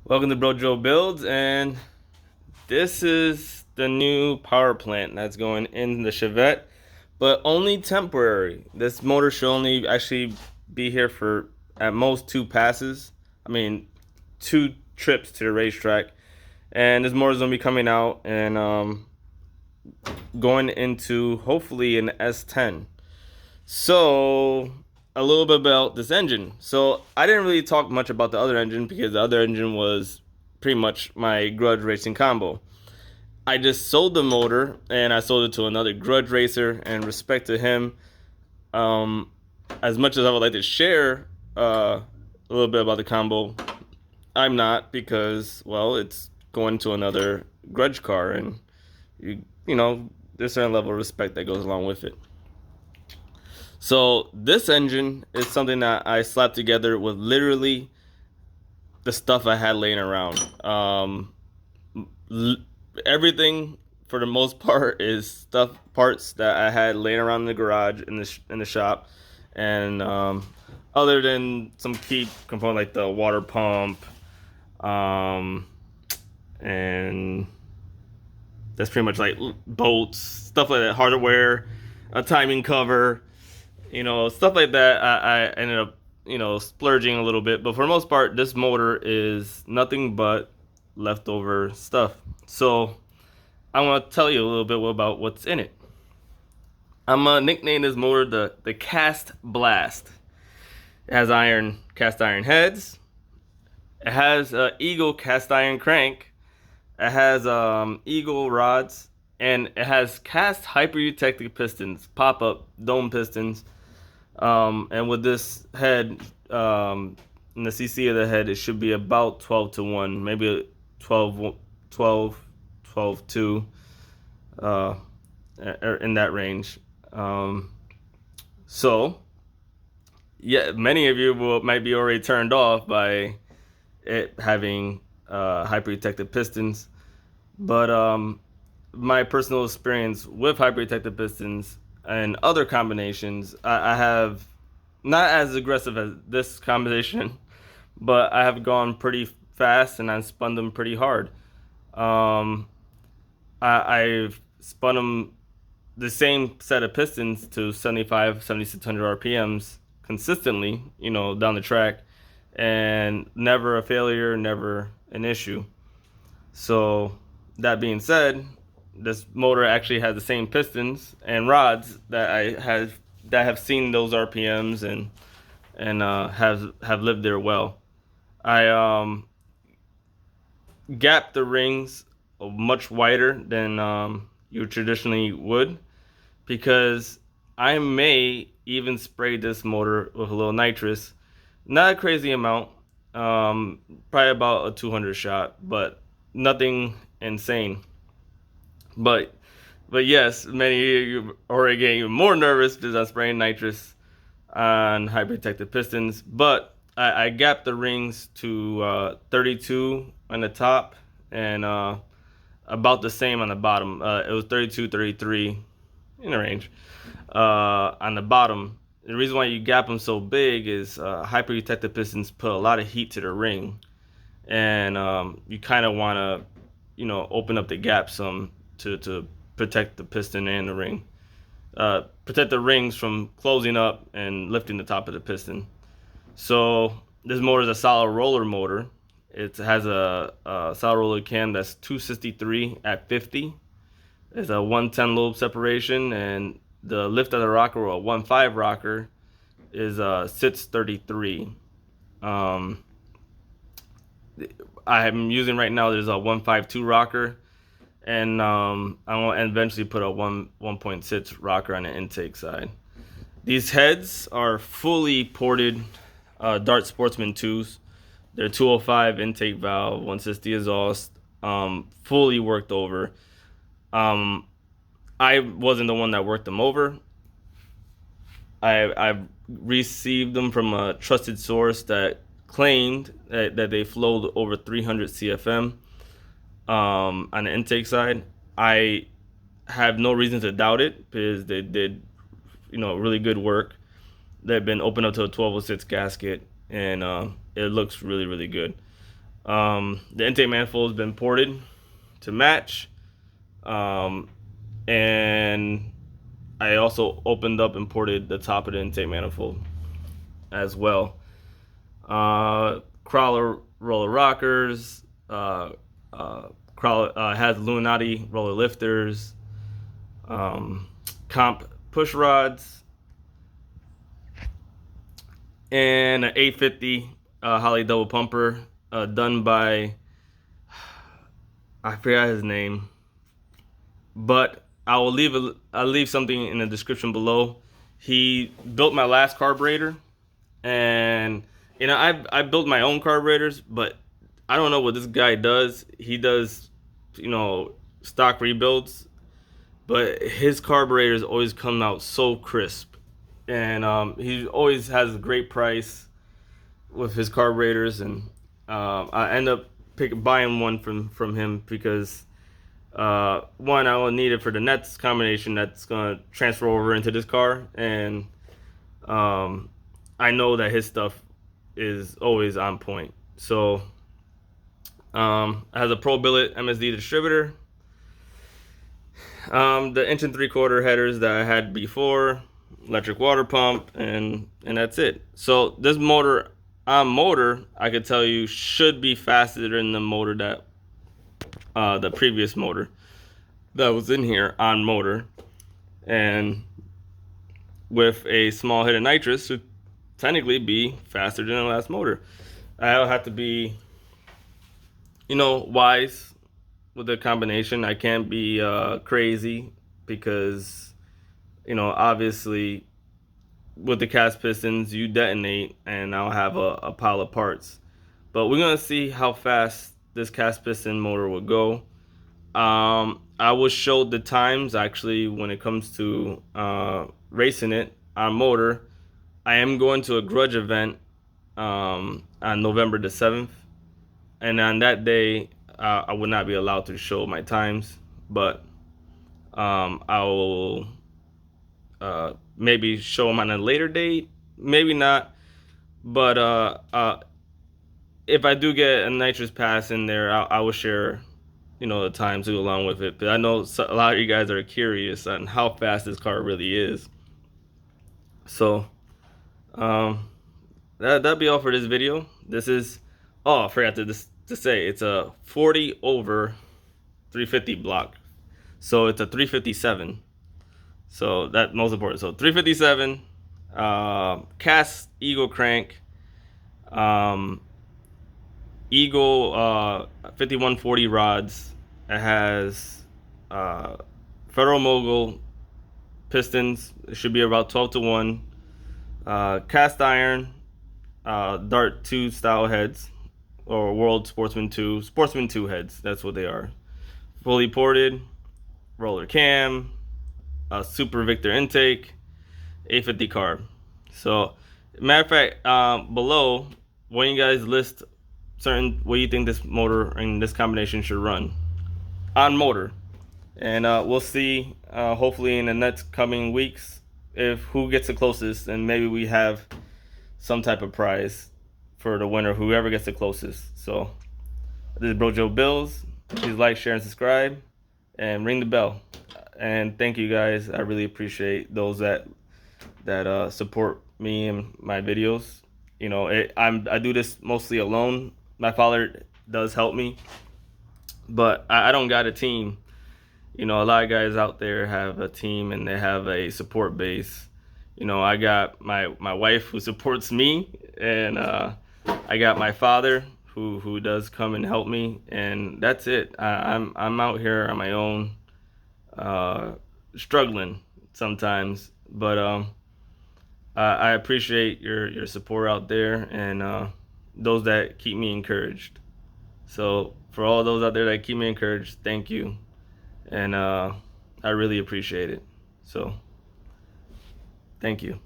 Welcome to Bro Joe Builds, and this is the new power plant that's going in the Chevette, but only temporary. This motor should only actually be here for at most two passes. I mean, two trips to the racetrack, and this motor is gonna be coming out and going into hopefully an S10. So a little bit about this engine. So I didn't really talk much about the other engine because the other engine was pretty much my grudge racing combo. I just sold the motor and I sold it to another grudge racer, and respect to him. Um, as much as I would like to share a little bit about the combo, I'm not, because well, it's going to another grudge car, and you know there's a certain level of respect that goes along with it. So this engine is something that I slapped together with literally the stuff I had laying around. Everything for the most part is stuff parts that I had laying around in the garage in the shop, and other than some key component like the water pump, um, and that's pretty much like bolts, stuff like that, hardware, a timing cover, stuff like that. I ended up, splurging a little bit, but for the most part, this motor is nothing but leftover stuff. So I want to tell you a little bit about what's in it. I'm gonna nickname this motor the Cast Blast. It has cast iron heads. It has Eagle cast iron crank. It has Eagle rods, and it has cast hyper-eutectic pistons, pop-up dome pistons. And with this head, in the CC of the head, it should be about 12 to 1, maybe 12, 12, 12 2, uh, in that range. So, yeah, many of you might be already turned off by it having hyper-eutectic pistons. But my personal experience with hyper-eutectic pistons and other combinations, I have not as aggressive as this combination, but I have gone pretty fast and I've spun them pretty hard. Um, I've spun them the same set of pistons to 75, 7600 RPMs consistently, down the track, and never a failure, never an issue. So that being said, this motor actually has the same pistons and rods that have seen those RPMs and have lived there well. I gapped the rings much wider than you traditionally would, because I may even spray this motor with a little nitrous. Not a crazy amount, probably about a 200 shot, but nothing insane. But but yes, many of you are already getting even more nervous because I'm spraying nitrous on high protected pistons. But I gapped the rings to 32 on the top, and about the same on the bottom. It was 32, 33 in the range on the bottom. The reason why you gap them so big is hyper-protected pistons put a lot of heat to the ring, and you kind of want to, open up the gap some to protect the piston and the ring. Protect the rings from closing up and lifting the top of the piston. So this motor is a solid roller motor. It has a solid roller cam that's 263 at 50. It's a 110 lobe separation, and the lift of the rocker, or a 1.5 rocker, is 633. Um, I'm using right now, there's a 152 rocker, and I want to eventually put a 1.6 rocker on the intake side. These heads are fully ported Dart Sportsman 2s. They're 205 intake valve, 160 exhaust, fully worked over. Um, I wasn't the one that worked them over. I received them from a trusted source that claimed that they flowed over 300 CFM on the intake side. I have no reason to doubt it because they did, really good work. They've been opened up to a 1206 gasket, and it looks really, really good. The intake manifold has been ported to match, and I also opened up and ported the top of the intake manifold as well. Crawler roller rockers, crawler has Illuminati roller lifters, comp push rods, and an 850 Holly double pumper done by, I forgot his name, but I'll leave something in the description below. He built my last carburetor, and I built my own carburetors, but I don't know what this guy does. He does, stock rebuilds, but his carburetors always come out so crisp, and he always has a great price with his carburetors, and I end up buying one from him because one, I will need it for the nets combination that's gonna transfer over into this car, and I know that his stuff is always on point. So it has a Pro Billet MSD distributor, the 1.75" headers that I had before, electric water pump, and that's it. So this motor, I could tell you, should be faster than the motor that the previous motor that was in here on motor, and with a small hit of nitrous should technically be faster than the last motor. I'll have to be, wise with the combination. I can't be crazy because, obviously with the cast pistons, you detonate and I'll have a pile of parts. But we're gonna see how fast this cast piston motor will go. I was showed the times actually when it comes to racing it on motor. I am going to a grudge event on November the 7th, and on that day I would not be allowed to show my times, but I will maybe show them on a later date, maybe not. But if I do get a nitrous pass in there, I will share, the times to go along with it. But I know a lot of you guys are curious on how fast this car really is. So that'll be all for this video. This is, I forgot to say, it's a 40 over 350 block. So it's a 357. So that's most important. So 357, cast Eagle crank, Eagle 5140 rods. It has Federal Mogul pistons. It should be about 12-to-1. Cast iron Dart 2 style heads, or World Sportsman 2 heads. That's what they are. Fully ported, roller cam, Super Victor intake, 850 carb. So, matter of fact, below, when you guys list what you think this motor and this combination should run on motor, and we'll see hopefully in the next coming weeks who gets the closest, and maybe we have some type of prize for the winner, whoever gets the closest. So this is Bro Joe Bills. Please like, share, and subscribe, and ring the bell. And thank you guys. I really appreciate those that support me and my videos. I do this mostly alone. My father does help me, but I don't got a team. A lot of guys out there have a team and they have a support base. I got my wife who supports me, and I got my father who does come and help me, and that's it. I'm out here on my own, struggling sometimes, but I appreciate your support out there, and those that keep me encouraged. So for all those out there that keep me encouraged, thank you, and I really appreciate it. So thank you.